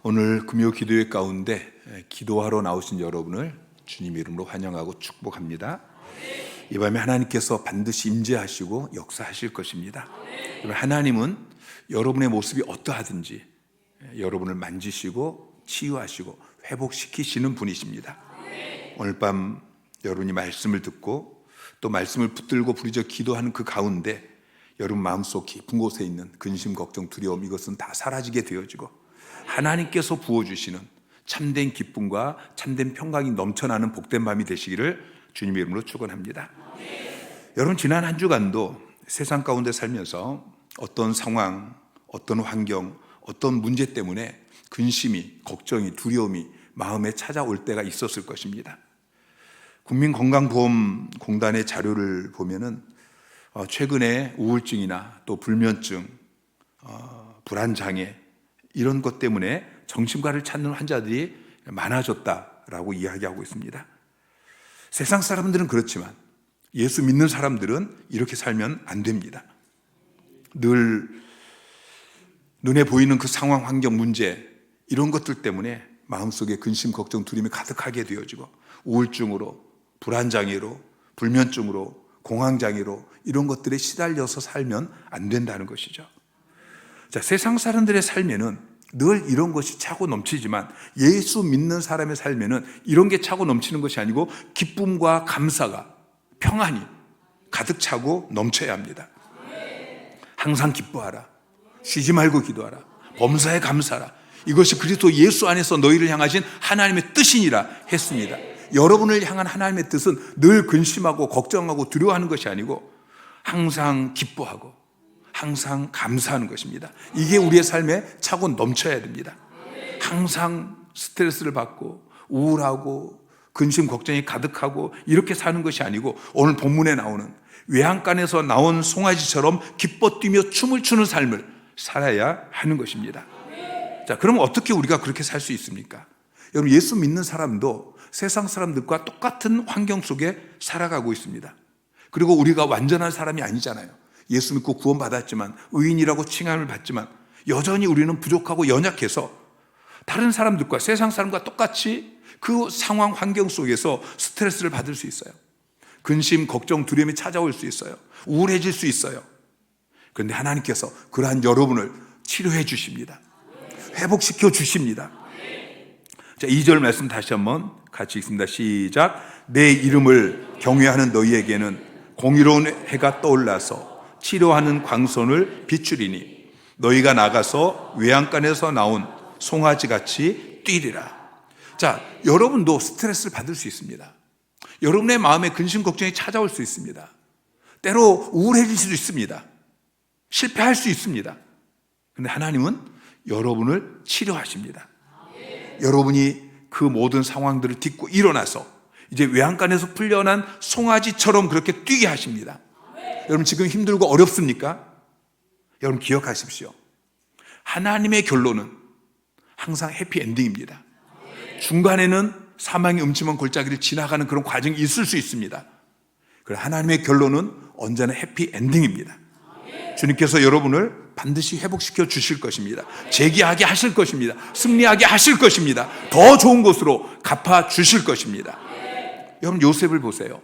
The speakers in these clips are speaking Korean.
오늘 금요 기도회 가운데 기도하러 나오신 여러분을 주님 이름으로 환영하고 축복합니다. 이 밤에 하나님께서 반드시 임재하시고 역사하실 것입니다. 하나님은 여러분의 모습이 어떠하든지 여러분을 만지시고 치유하시고 회복시키시는 분이십니다. 오늘 밤 여러분이 말씀을 듣고 또 말씀을 붙들고 부르짖어 기도하는 그 가운데 여러분 마음속 깊은 곳에 있는 근심, 걱정, 두려움, 이것은 다 사라지게 되어지고 하나님께서 부어주시는 참된 기쁨과 참된 평강이 넘쳐나는 복된 밤이 되시기를 주님의 이름으로 축원합니다. 여러분, 지난 한 주간도 세상 가운데 살면서 어떤 상황, 어떤 환경, 어떤 문제 때문에 근심이, 걱정이, 두려움이 마음에 찾아올 때가 있었을 것입니다. 국민건강보험공단의 자료를 보면은 최근에 우울증이나 또 불면증, 불안장애 이런 것 때문에 정신과를 찾는 환자들이 많아졌다라고 이야기하고 있습니다. 세상 사람들은 그렇지만 예수 믿는 사람들은 이렇게 살면 안 됩니다. 늘 눈에 보이는 그 상황, 환경, 문제 이런 것들 때문에 마음속에 근심, 걱정, 두려움이 가득하게 되어지고 우울증으로, 불안장애로, 불면증으로, 공황장애로 이런 것들에 시달려서 살면 안 된다는 것이죠. 자, 세상 사람들의 삶에는 늘 이런 것이 차고 넘치지만 예수 믿는 사람의 삶에는 이런 게 차고 넘치는 것이 아니고 기쁨과 감사가, 평안이 가득 차고 넘쳐야 합니다. 항상 기뻐하라. 쉬지 말고 기도하라. 범사에 감사하라. 이것이 그리스도 예수 안에서 너희를 향하신 하나님의 뜻이니라 했습니다. 여러분을 향한 하나님의 뜻은 늘 근심하고 걱정하고 두려워하는 것이 아니고 항상 기뻐하고 항상 감사하는 것입니다. 이게 우리의 삶에 차고 넘쳐야 됩니다. 항상 스트레스를 받고 우울하고 근심 걱정이 가득하고 이렇게 사는 것이 아니고 오늘 본문에 나오는 외양간에서 나온 송아지처럼 기뻐 뛰며 춤을 추는 삶을 살아야 하는 것입니다. 자, 그러면 어떻게 우리가 그렇게 살 수 있습니까? 여러분, 예수 믿는 사람도 세상 사람들과 똑같은 환경 속에 살아가고 있습니다. 그리고 우리가 완전한 사람이 아니잖아요. 예수 믿고 구원받았지만 의인이라고 칭함을 받지만 여전히 우리는 부족하고 연약해서 다른 사람들과 세상 사람과 똑같이 그 상황 환경 속에서 스트레스를 받을 수 있어요. 근심, 걱정, 두려움이 찾아올 수 있어요. 우울해질 수 있어요. 그런데 하나님께서 그러한 여러분을 치료해 주십니다. 회복시켜 주십니다. 자, 2절 말씀 다시 한번 같이 읽습니다. 시작. 내 이름을 경외하는 너희에게는 공의로운 해가 떠올라서 치료하는 광선을 비추리니 너희가 나가서 외양간에서 나온 송아지같이 뛰리라. 자, 여러분도 스트레스를 받을 수 있습니다. 여러분의 마음에 근심 걱정이 찾아올 수 있습니다. 때로 우울해질 수도 있습니다. 실패할 수 있습니다. 그런데 하나님은 여러분을 치료하십니다. 여러분이 그 모든 상황들을 딛고 일어나서 이제 외양간에서 풀려난 송아지처럼 그렇게 뛰게 하십니다. 여러분, 지금 힘들고 어렵습니까? 여러분, 기억하십시오. 하나님의 결론은 항상 해피엔딩입니다. 중간에는 사망의 음침한 골짜기를 지나가는 그런 과정이 있을 수 있습니다. 그러나 하나님의 결론은 언제나 해피엔딩입니다. 주님께서 여러분을 반드시 회복시켜 주실 것입니다. 재기하게 하실 것입니다. 승리하게 하실 것입니다. 더 좋은 곳으로 갚아 주실 것입니다. 여러분, 요셉을 보세요.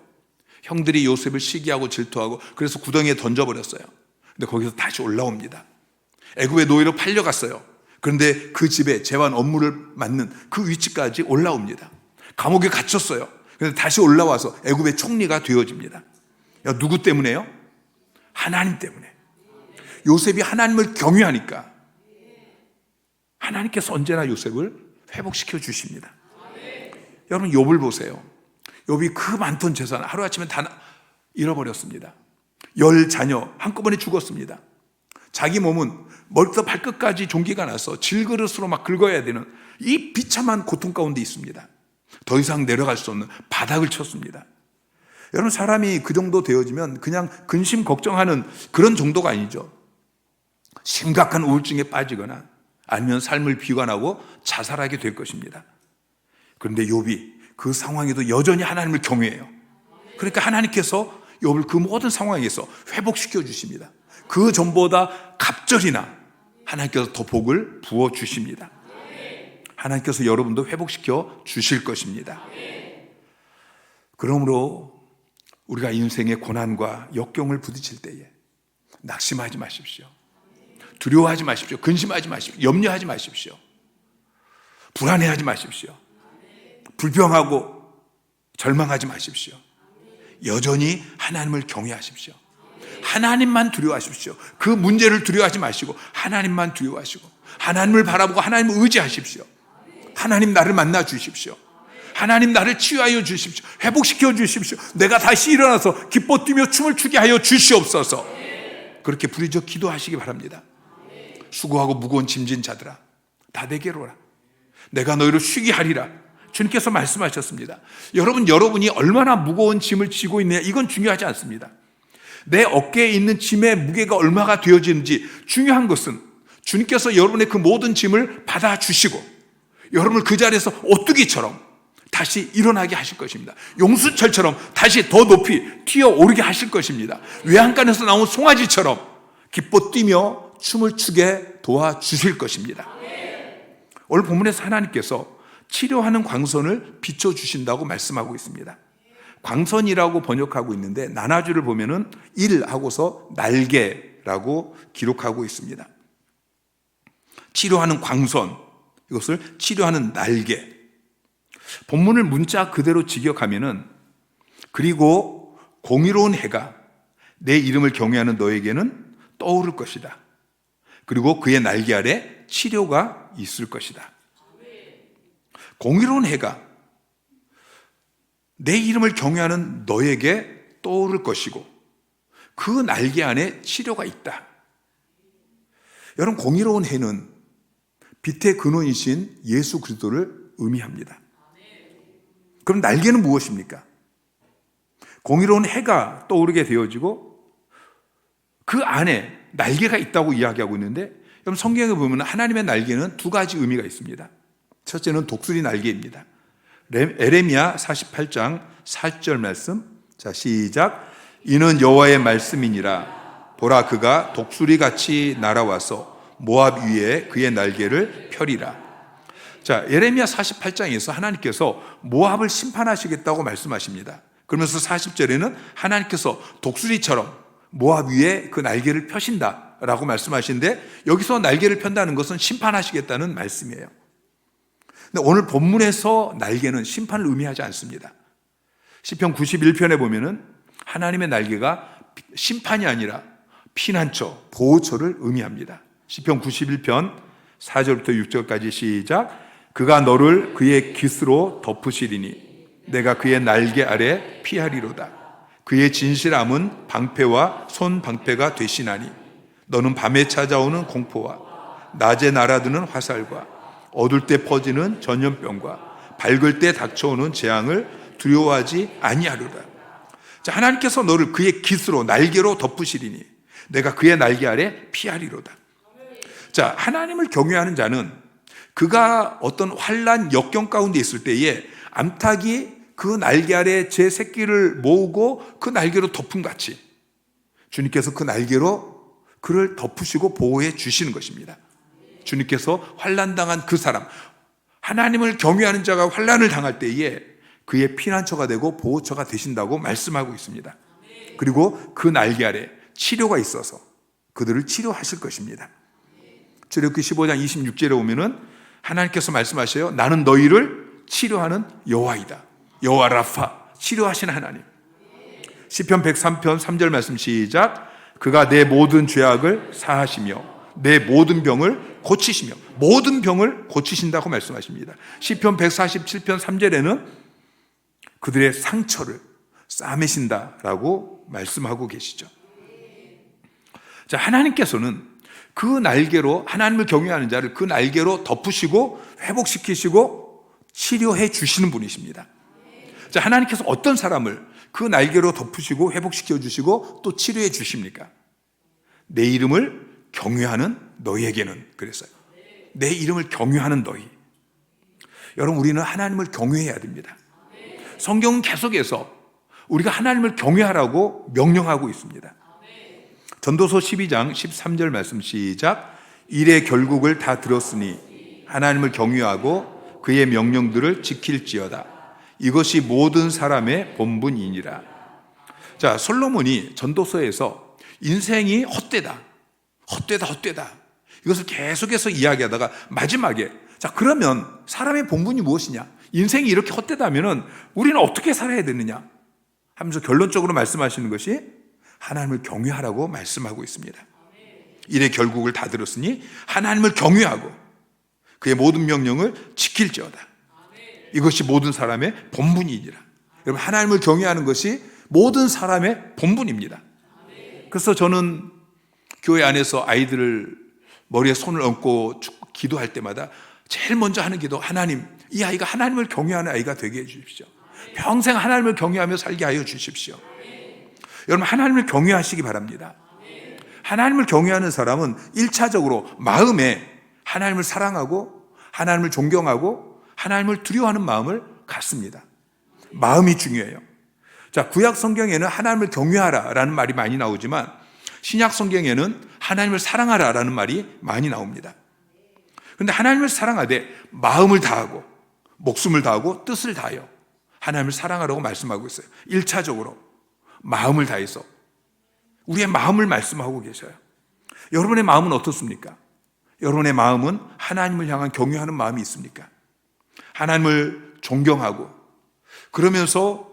형들이 요셉을 시기하고 질투하고 그래서 구덩이에 던져버렸어요. 근데 거기서 다시 올라옵니다. 애굽의 노예로 팔려갔어요. 그런데 그 집에 제왕 업무를 맡는 그 위치까지 올라옵니다. 감옥에 갇혔어요. 그런데 다시 올라와서 애굽의 총리가 되어집니다. 누구 때문에요? 하나님 때문에. 요셉이 하나님을 경외하니까 하나님께서 언제나 요셉을 회복시켜 주십니다. 여러분, 욥을 보세요. 욥이 그 많던 재산 하루아침에 다 잃어버렸습니다. 10 자녀 한꺼번에 죽었습니다. 자기 몸은 머리부터 발끝까지 종기가 나서 질그릇으로 막 긁어야 되는 이 비참한 고통 가운데 있습니다. 더 이상 내려갈 수 없는 바닥을 쳤습니다. 여러분, 사람이 그 정도 되어지면 그냥 근심 걱정하는 그런 정도가 아니죠. 심각한 우울증에 빠지거나 아니면 삶을 비관하고 자살하게 될 것입니다. 그런데 욥이 그 상황에도 여전히 하나님을 경외해요. 그러니까 하나님께서 욥을 그 모든 상황에서 회복시켜 주십니다. 그 전보다 갑절이나 하나님께서 더 복을 부어 주십니다. 하나님께서 여러분도 회복시켜 주실 것입니다. 그러므로 우리가 인생의 고난과 역경을 부딪힐 때에 낙심하지 마십시오. 두려워하지 마십시오. 근심하지 마십시오. 염려하지 마십시오. 불안해하지 마십시오. 불평하고 절망하지 마십시오. 여전히 하나님을 경외하십시오. 하나님만 두려워하십시오. 그 문제를 두려워하지 마시고 하나님만 두려워하시고 하나님을 바라보고 하나님을 의지하십시오. 하나님 나를 만나 주십시오. 하나님 나를 치유하여 주십시오. 회복시켜 주십시오. 내가 다시 일어나서 기뻐 뛰며 춤을 추게 하여 주시옵소서. 그렇게 부르짖어 기도하시기 바랍니다. 수고하고 무거운 짐진 자들아 다 내게로 오라. 내가 너희를 쉬게 하리라. 주님께서 말씀하셨습니다. 여러분이 얼마나 무거운 짐을 지고 있느냐 이건 중요하지 않습니다. 내 어깨에 있는 짐의 무게가 얼마가 되어지는지 중요한 것은 주님께서 여러분의 그 모든 짐을 받아주시고 여러분을 그 자리에서 오뚜기처럼 다시 일어나게 하실 것입니다. 용수철처럼 다시 더 높이 튀어오르게 하실 것입니다. 외양간에서 나온 송아지처럼 기뻐 뛰며 춤을 추게 도와주실 것입니다. 오늘 본문에서 하나님께서 치료하는 광선을 비춰주신다고 말씀하고 있습니다. 광선이라고 번역하고 있는데 나나주를 보면은 일 하고서 날개라고 기록하고 있습니다. 치료하는 광선, 이것을 치료하는 날개. 본문을 문자 그대로 직역하면은 그리고 공의로운 해가 내 이름을 경외하는 너에게는 떠오를 것이다. 그리고 그의 날개 아래 치료가 있을 것이다. 공의로운 해가 내 이름을 경외하는 너에게 떠오를 것이고 그 날개 안에 치료가 있다. 여러분, 공의로운 해는 빛의 근원이신 예수 그리스도를 의미합니다. 그럼 날개는 무엇입니까? 공의로운 해가 떠오르게 되어지고 그 안에 날개가 있다고 이야기하고 있는데 여러분, 성경에 보면 하나님의 날개는 두 가지 의미가 있습니다. 첫째는 독수리 날개입니다. 에레미야 48장 4절 말씀. 자, 시작. 이는 여호와의 말씀이니라. 보라, 그가 독수리같이 날아와서 모압 위에 그의 날개를 펴리라. 자, 예레미야 48장에서 하나님께서 모압을 심판하시겠다고 말씀하십니다. 그러면서 40절에는 하나님께서 독수리처럼 모압 위에 그 날개를 펴신다라고 말씀하시는데 여기서 날개를 편다는 것은 심판하시겠다는 말씀이에요. 근데 오늘 본문에서 날개는 심판을 의미하지 않습니다. 시편 91편에 보면은 하나님의 날개가 심판이 아니라 피난처, 보호처를 의미합니다. 시편 91편 4절부터 6절까지 시작. 그가 너를 그의 깃으로 덮으시리니 내가 그의 날개 아래 피하리로다. 그의 진실함은 방패와 손방패가 되시나니 너는 밤에 찾아오는 공포와 낮에 날아드는 화살과 어둘 때 퍼지는 전염병과 밝을 때 닥쳐오는 재앙을 두려워하지 아니하리로다. 자, 하나님께서 너를 그의 깃으로 날개로 덮으시리니 내가 그의 날개 아래 피하리로다. 자, 하나님을 경외하는 자는 그가 어떤 환난 역경 가운데 있을 때에 암탉이 그 날개 아래 제 새끼를 모으고 그 날개로 덮은 같이 주님께서 그 날개로 그를 덮으시고 보호해 주시는 것입니다. 주님께서 환난당한 그 사람, 하나님을 경외하는 자가 환난을 당할 때에 그의 피난처가 되고 보호처가 되신다고 말씀하고 있습니다. 그리고 그 날개 아래 치료가 있어서 그들을 치료하실 것입니다. 출애굽기 15장 26절에 오면은 하나님께서 말씀하셔요. 나는 너희를 치료하는 여호와이다. 여호와 라파, 치료하시는 하나님. 시편 103편 3절 말씀 시작. 그가 내 모든 죄악을 사하시며 내 모든 병을 고치시며, 모든 병을 고치신다고 말씀하십니다. 시편 147편 3절에는 그들의 상처를 싸매신다라고 말씀하고 계시죠. 자, 하나님께서는 그 날개로, 하나님을 경외하는 자를 그 날개로 덮으시고 회복시키시고 치료해 주시는 분이십니다. 자, 하나님께서 어떤 사람을 그 날개로 덮으시고 회복시켜 주시고 또 치료해 주십니까? 내 이름을 경외하는 너희에게는. 그랬어요. 내 이름을 경외하는 너희. 여러분, 우리는 하나님을 경외해야 됩니다. 성경은 계속해서 우리가 하나님을 경외하라고 명령하고 있습니다. 전도서 12장 13절 말씀 시작. 일의 결국을 다 들었으니 하나님을 경외하고 그의 명령들을 지킬지어다. 이것이 모든 사람의 본분이니라. 자, 솔로몬이 전도서에서 인생이 헛되다, 이것을 계속해서 이야기하다가 마지막에, 자, 그러면 사람의 본분이 무엇이냐? 인생이 이렇게 헛되다면은 우리는 어떻게 살아야 되느냐? 하면서 결론적으로 말씀하시는 것이 하나님을 경외하라고 말씀하고 있습니다. 이래 결국을 다 들었으니 하나님을 경외하고 그의 모든 명령을 지킬지어다. 이것이 모든 사람의 본분이니라. 여러분, 하나님을 경외하는 것이 모든 사람의 본분입니다. 그래서 저는 교회 안에서 아이들을 머리에 손을 얹고 기도할 때마다 제일 먼저 하는 기도, 하나님, 이 아이가 하나님을 경외하는 아이가 되게 해주십시오. 평생 하나님을 경외하며 살게 하여 주십시오. 여러분, 하나님을 경외하시기 바랍니다. 하나님을 경외하는 사람은 1차적으로 마음에 하나님을 사랑하고 하나님을 존경하고 하나님을 두려워하는 마음을 갖습니다. 마음이 중요해요. 자, 구약 성경에는 하나님을 경외하라라는 말이 많이 나오지만 신약 성경에는 하나님을 사랑하라라는 말이 많이 나옵니다. 그런데 하나님을 사랑하되 마음을 다하고 목숨을 다하고 뜻을 다하여 하나님을 사랑하라고 말씀하고 있어요. 1차적으로 마음을 다해서 우리의 마음을 말씀하고 계셔요. 여러분의 마음은 어떻습니까? 여러분의 마음은 하나님을 향한 경외하는 마음이 있습니까? 하나님을 존경하고 그러면서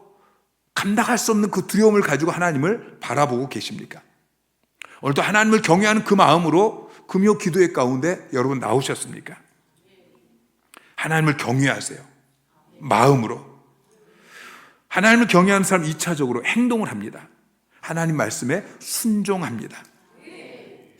감당할 수 없는 그 두려움을 가지고 하나님을 바라보고 계십니까? 오늘도 하나님을 경외하는 그 마음으로 금요 기도회 가운데 여러분 나오셨습니까? 하나님을 경외하세요. 마음으로. 하나님을 경외하는 사람 2차적으로 행동을 합니다. 하나님 말씀에 순종합니다.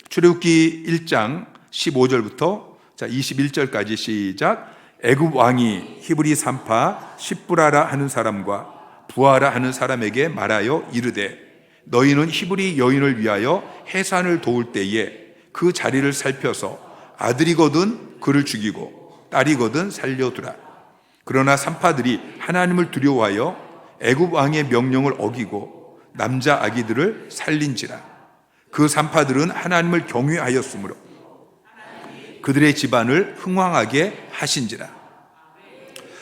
출애굽기 1장 15절부터 21절까지 시작. 애굽 왕이 히브리 산파 십부라라 하는 사람과 부하라 하는 사람에게 말하여 이르되 너희는 히브리 여인을 위하여 해산을 도울 때에 그 자리를 살펴서 아들이거든 그를 죽이고 딸이거든 살려두라. 그러나 산파들이 하나님을 두려워하여 애굽 왕의 명령을 어기고 남자 아기들을 살린지라. 그 산파들은 하나님을 경외하였으므로 그들의 집안을 흥왕하게 하신지라.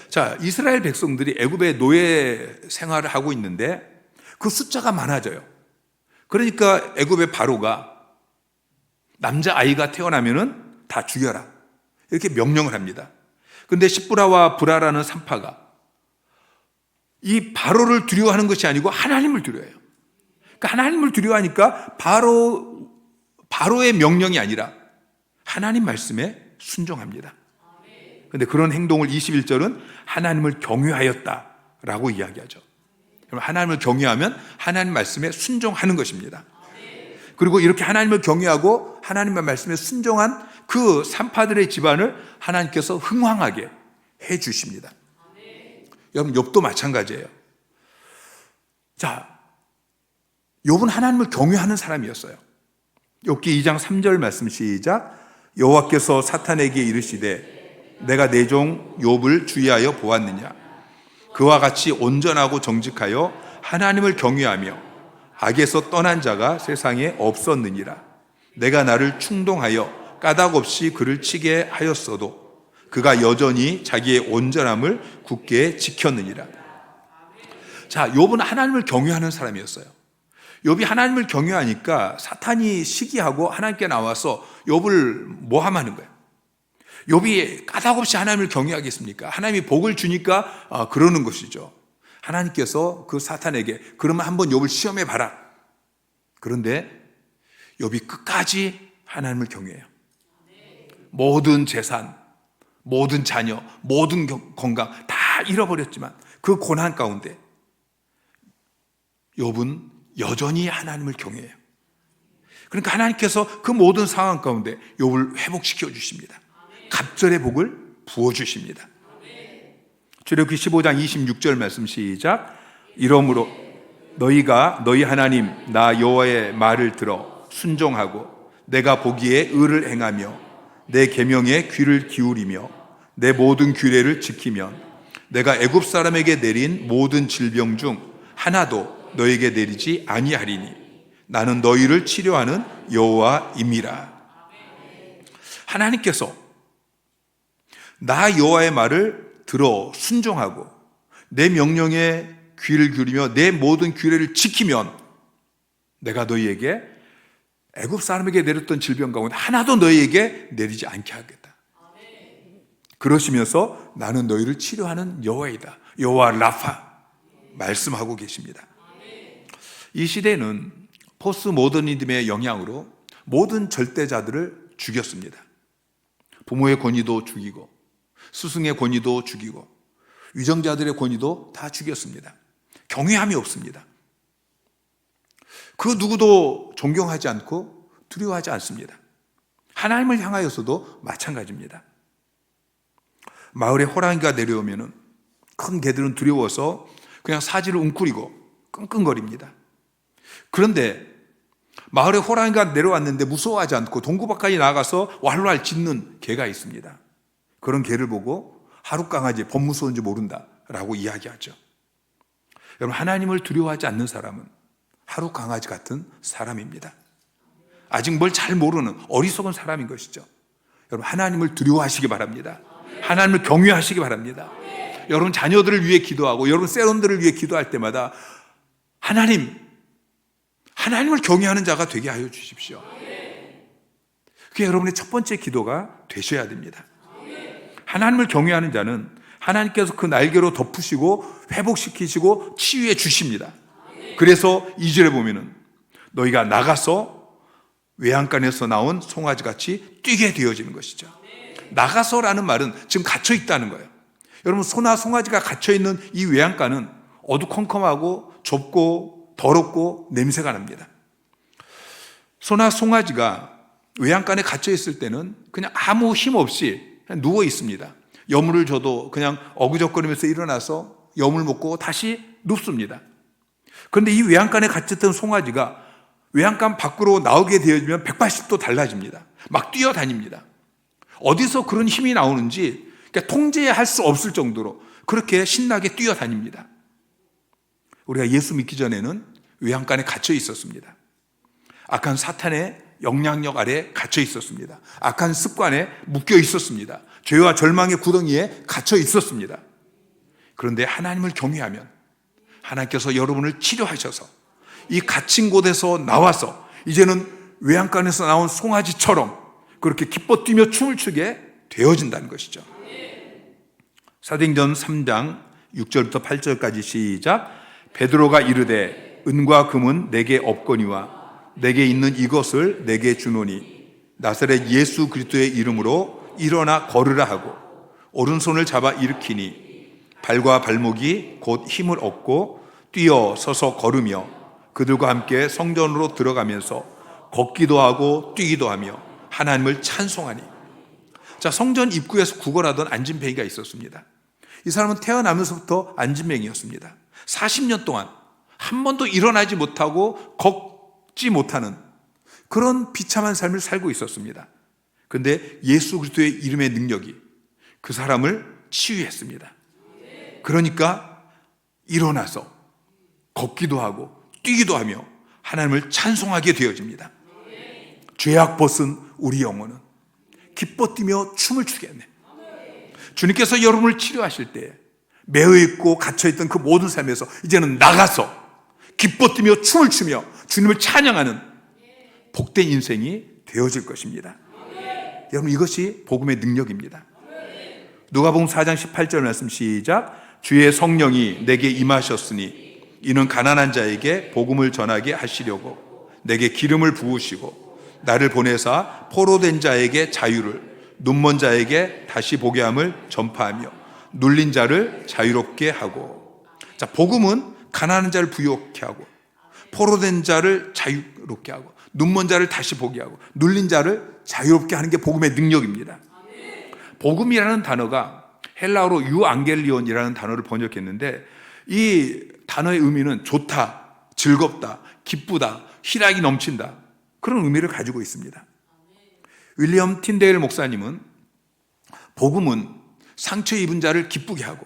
자, 이스라엘 백성들이 애굽의 노예 생활을 하고 있는데 그 숫자가 많아져요. 그러니까 애굽의 바로가 남자아이가 태어나면은 다 죽여라, 이렇게 명령을 합니다. 그런데 십부라와 부라라는 산파가 이 바로를 두려워하는 것이 아니고 하나님을 두려워해요. 그러니까 하나님을 두려워하니까 바로의 명령이 아니라 하나님 말씀에 순종합니다. 그런데 그런 행동을 21절은 하나님을 경외하였다라고 이야기하죠. 하나님을 경외하면 하나님 말씀에 순종하는 것입니다. 그리고 이렇게 하나님을 경외하고 하나님의 말씀에 순종한 그 산파들의 집안을 하나님께서 흥왕하게 해 주십니다. 여러분, 욥도 마찬가지예요. 자, 욥은 하나님을 경외하는 사람이었어요. 욥기 2장 3절 말씀 시작. 여호와께서 사탄에게 이르시되 내가 내 종 욥을 주의하여 보았느냐. 그와 같이 온전하고 정직하여 하나님을 경외하며 악에서 떠난 자가 세상에 없었느니라. 내가 나를 충동하여 까닭없이 그를 치게 하였어도 그가 여전히 자기의 온전함을 굳게 지켰느니라. 자, 욥은 하나님을 경외하는 사람이었어요. 욥이 하나님을 경외하니까 사탄이 시기하고 하나님께 나와서 욥을 모함하는 거예요. 욥이 까닭없이 하나님을 경외하겠습니까? 하나님이 복을 주니까 그러는 것이죠. 하나님께서 그 사탄에게 그러면 한번 욥을 시험해 봐라. 그런데 욥이 끝까지 하나님을 경외해요. 모든 재산, 모든 자녀, 모든 건강 다 잃어버렸지만 그 고난 가운데 욥은 여전히 하나님을 경외해요. 그러니까 하나님께서 그 모든 상황 가운데 욥을 회복시켜 주십니다. 갑절의 복을 부어주십니다. 출애굽기 15장 26절 말씀 시작. 이러므로 너희가 너희 하나님 나 여호와의 말을 들어 순종하고 내가 보기에 의를 행하며 내 계명에 귀를 기울이며 내 모든 규례를 지키면 내가 애굽 사람에게 내린 모든 질병 중 하나도 너에게 내리지 아니하리니 나는 너희를 치료하는 여호와임이라. 하나님께서 나 여호와의 말을 들어 순종하고 내 명령에 귀를 기울이며 내 모든 규례를 지키면 내가 너희에게 애굽 사람에게 내렸던 질병 가운데 하나도 너희에게 내리지 않게 하겠다. 그러시면서 나는 너희를 치료하는 여호와이다. 여호와 라파 말씀하고 계십니다. 이 시대는 포스트 모더니즘의 영향으로 모든 절대자들을 죽였습니다. 부모의 권위도 죽이고 스승의 권위도 죽이고 위정자들의 권위도 다 죽였습니다. 경외함이 없습니다. 그 누구도 존경하지 않고 두려워하지 않습니다. 하나님을 향하여서도 마찬가지입니다. 마을에 호랑이가 내려오면 큰 개들은 두려워서 그냥 사지를 웅크리고 끙끙거립니다. 그런데 마을에 호랑이가 내려왔는데 무서워하지 않고 동구밖까지 나가서 왈왈 짖는 개가 있습니다. 그런 개를 보고 하루 강아지 범 무서운지 모른다라고 이야기하죠. 여러분, 하나님을 두려워하지 않는 사람은 하루 강아지 같은 사람입니다. 아직 뭘 잘 모르는 어리석은 사람인 것이죠. 여러분, 하나님을 두려워하시기 바랍니다. 하나님을 경외하시기 바랍니다. 여러분 자녀들을 위해 기도하고 여러분 세론들을 위해 기도할 때마다 하나님을 경외하는 자가 되게 하여 주십시오. 그게 여러분의 첫 번째 기도가 되셔야 됩니다. 하나님을 경외하는 자는 하나님께서 그 날개로 덮으시고 회복시키시고 치유해 주십니다. 그래서 2절에 보면은 너희가 나가서 외양간에서 나온 송아지같이 뛰게 되어지는 것이죠. 나가서라는 말은 지금 갇혀 있다는 거예요. 여러분, 소나 송아지가 갇혀 있는 이 외양간은 어두컴컴하고 좁고 더럽고 냄새가 납니다. 소나 송아지가 외양간에 갇혀 있을 때는 그냥 아무 힘 없이 그냥 누워 있습니다. 여물을 줘도 그냥 어그적거리면서 일어나서 여물 먹고 다시 눕습니다. 그런데 이 외양간에 갇혔던 송아지가 외양간 밖으로 나오게 되어지면 180도 달라집니다. 막 뛰어다닙니다. 어디서 그런 힘이 나오는지 통제할 수 없을 정도로 그렇게 신나게 뛰어다닙니다. 우리가 예수 믿기 전에는 외양간에 갇혀 있었습니다. 악한 사탄의 영향력 아래 갇혀 있었습니다. 악한 습관에 묶여 있었습니다. 죄와 절망의 구덩이에 갇혀 있었습니다. 그런데 하나님을 경외하면 하나님께서 여러분을 치료하셔서 이 갇힌 곳에서 나와서 이제는 외양간에서 나온 송아지처럼 그렇게 기뻐 뛰며 춤을 추게 되어진다는 것이죠. 사도행전 3장 6절부터 8절까지 시작. 베드로가 이르되 은과 금은 내게 없거니와 내게 있는 이것을 내게 주노니 나사렛 예수 그리스도의 이름으로 일어나 걸으라 하고 오른손을 잡아 일으키니 발과 발목이 곧 힘을 얻고 뛰어 서서 걸으며 그들과 함께 성전으로 들어가면서 걷기도 하고 뛰기도 하며 하나님을 찬송하니. 자, 성전 입구에서 구걸하던 안진뱅이가 있었습니다. 이 사람은 태어나면서부터 안진뱅이였습니다. 40년 동안 한 번도 일어나지 못하고 걷지 못하는 그런 비참한 삶을 살고 있었습니다. 그런데 예수 그리스도의 이름의 능력이 그 사람을 치유했습니다. 그러니까 일어나서 걷기도 하고 뛰기도 하며 하나님을 찬송하게 되어집니다. 죄악 벗은 우리 영혼은 기뻐 뛰며 춤을 추겠네. 주님께서 여러분을 치료하실 때 매여 있고 갇혀있던 그 모든 삶에서 이제는 나가서 기뻐 뛰며 춤을 추며 주님을 찬양하는 복된 인생이 되어질 것입니다. 여러분, 이것이 복음의 능력입니다. 누가복음 4장 18절 말씀 시작. 주의 성령이 내게 임하셨으니 이는 가난한 자에게 복음을 전하게 하시려고 내게 기름을 부으시고 나를 보내사 포로된 자에게 자유를 눈먼 자에게 다시 보게 함을 전파하며 눌린 자를 자유롭게 하고. 자, 복음은 가난한 자를 부유케 하고 포로된 자를 자유롭게 하고 눈먼 자를 다시 보게 하고 눌린 자를 자유롭게 하는 게 복음의 능력입니다. 복음이라는 단어가 헬라어로 유앙겔리온이라는 단어를 번역했는데 이 단어의 의미는 좋다, 즐겁다, 기쁘다, 희락이 넘친다, 그런 의미를 가지고 있습니다. 윌리엄 틴데일 목사님은 복음은 상처 입은 자를 기쁘게 하고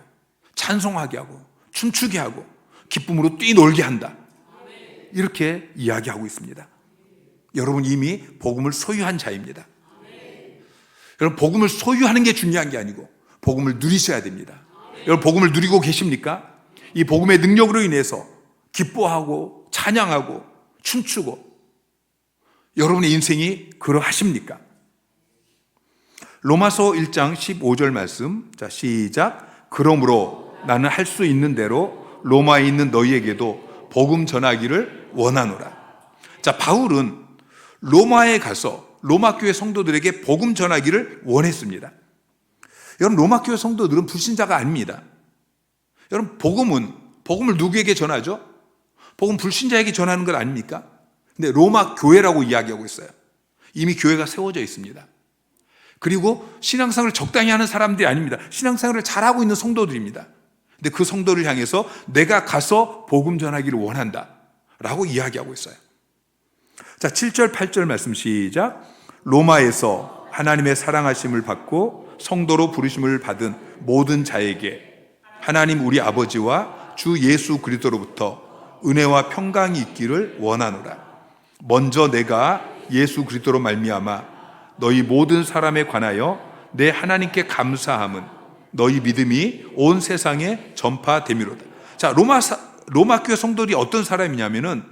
찬송하게 하고 춤추게 하고 기쁨으로 뛰놀게 한다, 이렇게 이야기하고 있습니다. 여러분 이미 복음을 소유한 자입니다. 여러분, 복음을 소유하는 게 중요한 게 아니고 복음을 누리셔야 됩니다. 여러분 복음을 누리고 계십니까? 이 복음의 능력으로 인해서 기뻐하고 찬양하고 춤추고 여러분의 인생이 그러하십니까? 로마서 1장 15절 말씀, 자 시작. 그러므로 나는 할 수 있는 대로 로마에 있는 너희에게도 복음 전하기를 원하노라. 자, 바울은 로마에 가서 로마 교회 성도들에게 복음 전하기를 원했습니다. 여러분 로마 교회 성도들은 불신자가 아닙니다. 여러분 복음을 누구에게 전하죠? 복음 불신자에게 전하는 것 아닙니까? 근데 로마 교회라고 이야기하고 있어요. 이미 교회가 세워져 있습니다. 그리고 신앙생활을 적당히 하는 사람들이 아닙니다. 신앙생활을 잘하고 있는 성도들입니다. 근데 그 성도를 향해서 내가 가서 복음 전하기를 원한다 라고 이야기하고 있어요. 자, 7절 8절 말씀 시작. 로마에서 하나님의 사랑하심을 받고 성도로 부르심을 받은 모든 자에게 하나님 우리 아버지와 주 예수 그리스도로부터 은혜와 평강이 있기를 원하노라. 먼저 내가 예수 그리스도로 말미암아 너희 모든 사람에 관하여 내 하나님께 감사함은 너희 믿음이 온 세상에 전파됨이로다. 자, 로마 교회 성도들이 어떤 사람이냐면은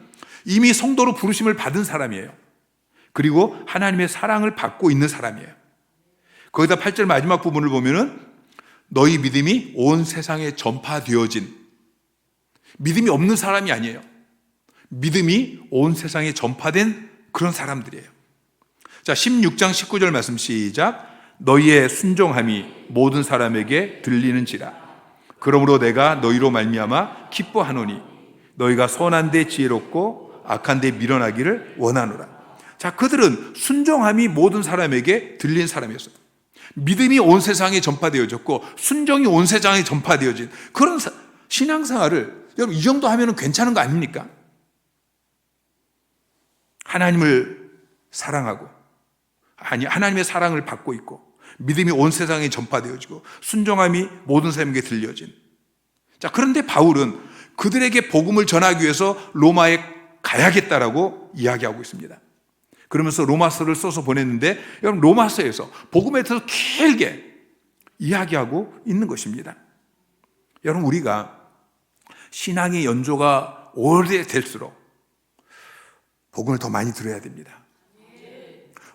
이미 성도로 부르심을 받은 사람이에요. 그리고 하나님의 사랑을 받고 있는 사람이에요. 거기다 8절 마지막 부분을 보면은 너희 믿음이 온 세상에 전파되어진, 믿음이 없는 사람이 아니에요. 믿음이 온 세상에 전파된 그런 사람들이에요. 자, 16장 19절 말씀 시작. 너희의 순종함이 모든 사람에게 들리는지라. 그러므로 내가 너희로 말미암아 기뻐하노니 너희가 선한 데 지혜롭고 악한 데 미련하기를 원하노라. 자, 그들은 순종함이 모든 사람에게 들린 사람이었어요. 믿음이 온 세상에 전파되어졌고 순종이 온 세상에 전파되어진 그런 신앙생활을 여러분 이 정도 하면 괜찮은 거 아닙니까? 하나님을 사랑하고 하나님의 사랑을 받고 있고 믿음이 온 세상에 전파되어지고 순종함이 모든 사람에게 들려진. 자, 그런데 바울은 그들에게 복음을 전하기 위해서 로마에 가야겠다라고 이야기하고 있습니다. 그러면서 로마서를 써서 보냈는데 여러분 로마서에서 복음에 대해서 길게 이야기하고 있는 것입니다. 여러분 우리가 신앙의 연조가 오래될수록 복음을 더 많이 들어야 됩니다.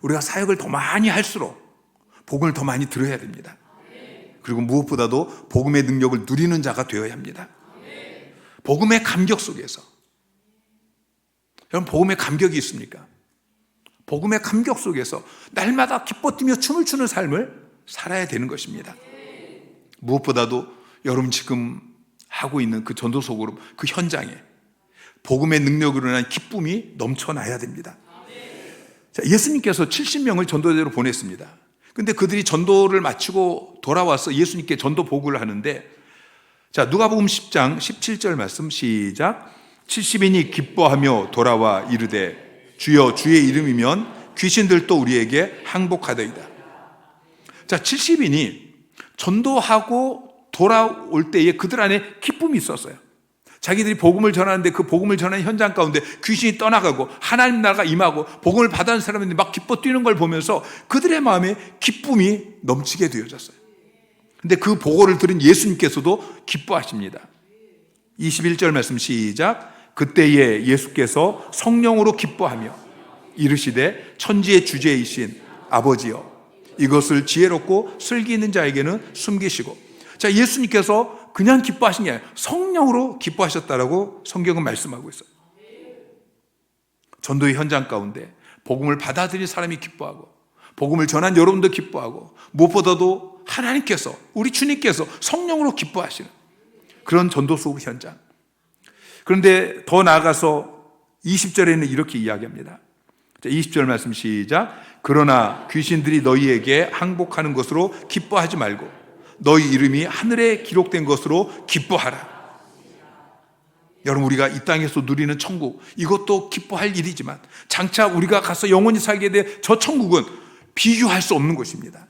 우리가 사역을 더 많이 할수록 복음을 더 많이 들어야 됩니다. 그리고 무엇보다도 복음의 능력을 누리는 자가 되어야 합니다. 복음의 감격 속에서 여러분 복음의 감격이 있습니까? 복음의 감격 속에서 날마다 기뻐 뛰며 춤을 추는 삶을 살아야 되는 것입니다. 무엇보다도 여러분 지금 하고 있는 그 전도 속으로 그 현장에 복음의 능력으로 인한 기쁨이 넘쳐나야 됩니다. 자, 예수님께서 70명을 전도대로 보냈습니다. 근데 그들이 전도를 마치고 돌아와서 예수님께 전도 보고를 하는데, 자, 누가복음 10장 17절 말씀 시작. 70인이 기뻐하며 돌아와 이르되 주여 주의 이름이면 귀신들도 우리에게 항복하더이다. 자, 70인이 전도하고 돌아올 때에 그들 안에 기쁨이 있었어요. 자기들이 복음을 전하는데 그 복음을 전하는 현장 가운데 귀신이 떠나가고 하나님 나라가 임하고 복음을 받아는 사람들이 막 기뻐 뛰는 걸 보면서 그들의 마음에 기쁨이 넘치게 되어졌어요. 근데 그 보고를 들은 예수님께서도 기뻐하십니다. 21절 말씀 시작. 그때에 예수께서 성령으로 기뻐하며 이르시되 천지의 주제이신 아버지여 이것을 지혜롭고 슬기 있는 자에게는 숨기시고. 자, 예수님께서 그냥 기뻐하신 게 아니라 성령으로 기뻐하셨다라고 성경은 말씀하고 있어요. 전도의 현장 가운데 복음을 받아들인 사람이 기뻐하고 복음을 전한 여러분도 기뻐하고 무엇보다도 하나님께서 우리 주님께서 성령으로 기뻐하시는 그런 전도 속 현장. 그런데 더 나아가서 20절에는 이렇게 이야기합니다. 20절 말씀 시작. 그러나 귀신들이 너희에게 항복하는 것으로 기뻐하지 말고 너희 이름이 하늘에 기록된 것으로 기뻐하라. 여러분 우리가 이 땅에서 누리는 천국 이것도 기뻐할 일이지만 장차 우리가 가서 영원히 살게 될 저 천국은 비교할 수 없는 것입니다.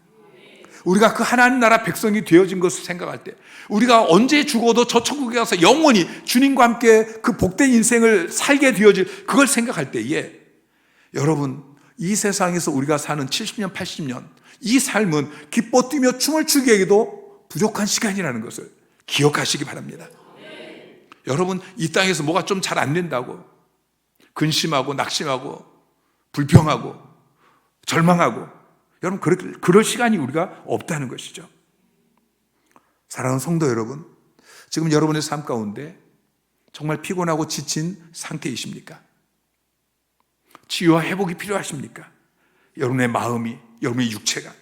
우리가 그 하나님 나라 백성이 되어진 것을 생각할 때 우리가 언제 죽어도 저 천국에 가서 영원히 주님과 함께 그 복된 인생을 살게 되어질 그걸 생각할 때에 여러분 이 세상에서 우리가 사는 70년 80년 이 삶은 기뻐 뛰며 춤을 추기에도 부족한 시간이라는 것을 기억하시기 바랍니다. 여러분, 이 땅에서 뭐가 좀 잘 안 된다고 근심하고 낙심하고 불평하고 절망하고, 여러분 그럴 시간이 우리가 없다는 것이죠. 사랑하는 성도 여러분, 지금 여러분의 삶 가운데 정말 피곤하고 지친 상태이십니까? 치유와 회복이 필요하십니까? 여러분의 마음이, 여러분의 육체가,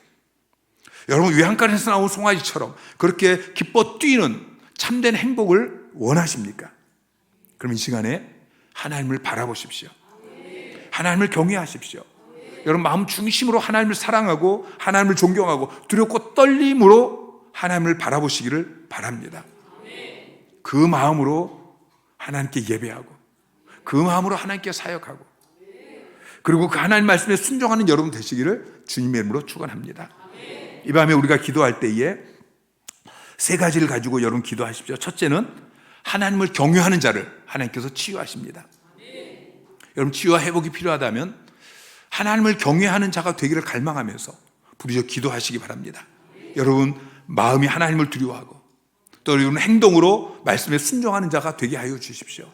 여러분 외양간에서 나온 송아지처럼 그렇게 기뻐 뛰는 참된 행복을 원하십니까? 그럼 이 시간에 하나님을 바라보십시오. 하나님을 경외하십시오. 여러분 마음 중심으로 하나님을 사랑하고 하나님을 존경하고 두렵고 떨림으로 하나님을 바라보시기를 바랍니다. 그 마음으로 하나님께 예배하고 그 마음으로 하나님께 사역하고, 그리고 그 하나님 말씀에 순종하는 여러분 되시기를 주님의 이름으로 축원합니다. 이 밤에 우리가 기도할 때에 세 가지를 가지고 여러분 기도하십시오. 첫째는 하나님을 경외하는 자를 하나님께서 치유하십니다. 여러분 치유와 회복이 필요하다면 하나님을 경외하는 자가 되기를 갈망하면서 부르짖어 기도하시기 바랍니다. 여러분 마음이 하나님을 두려워하고 또 여러분 행동으로 말씀에 순종하는 자가 되게 하여 주십시오.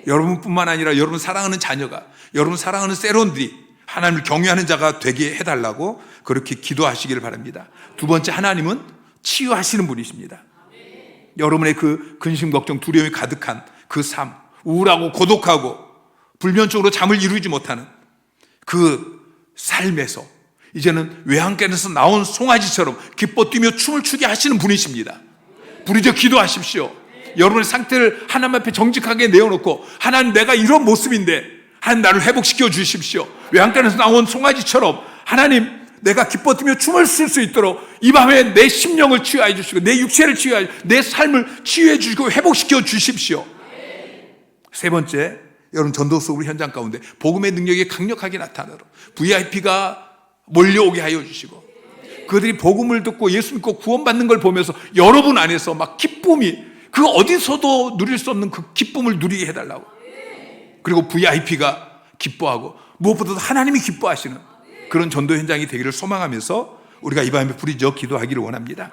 여러분뿐만 아니라 여러분 사랑하는 자녀가, 여러분 사랑하는 세론들이 하나님을 경외하는 자가 되게 해달라고 그렇게 기도하시기를 바랍니다. 두 번째, 하나님은 치유하시는 분이십니다. 여러분의 그 근심, 걱정, 두려움이 가득한 그 삶, 우울하고 고독하고 불면증으로 잠을 이루지 못하는 그 삶에서 이제는 외양간에서 나온 송아지처럼 기뻐 뛰며 춤을 추게 하시는 분이십니다. 부르짖어 기도하십시오. 여러분의 상태를 하나님 앞에 정직하게 내어놓고, 하나님 내가 이런 모습인데 하나님 나를 회복시켜 주십시오. 외양간에서 나온 송아지처럼 하나님 내가 기뻐 뛰며 춤을 출 수 있도록 이 밤에 내 심령을 치유해 주시고 내 육체를 치유해 주시고 내 삶을 치유해 주시고 회복시켜 주십시오. 세 번째, 여러분 전도 속으로 현장 가운데 복음의 능력이 강력하게 나타나도록 VIP가 몰려오게 하여 주시고, 그들이 복음을 듣고 예수 믿고 구원받는 걸 보면서 여러분 안에서 막 기쁨이, 그 어디서도 누릴 수 없는 그 기쁨을 누리게 해달라고. 그리고 VIP가 기뻐하고 무엇보다도 하나님이 기뻐하시는 그런 전도 현장이 되기를 소망하면서 우리가 이 밤에 부르짖어 기도하기를 원합니다.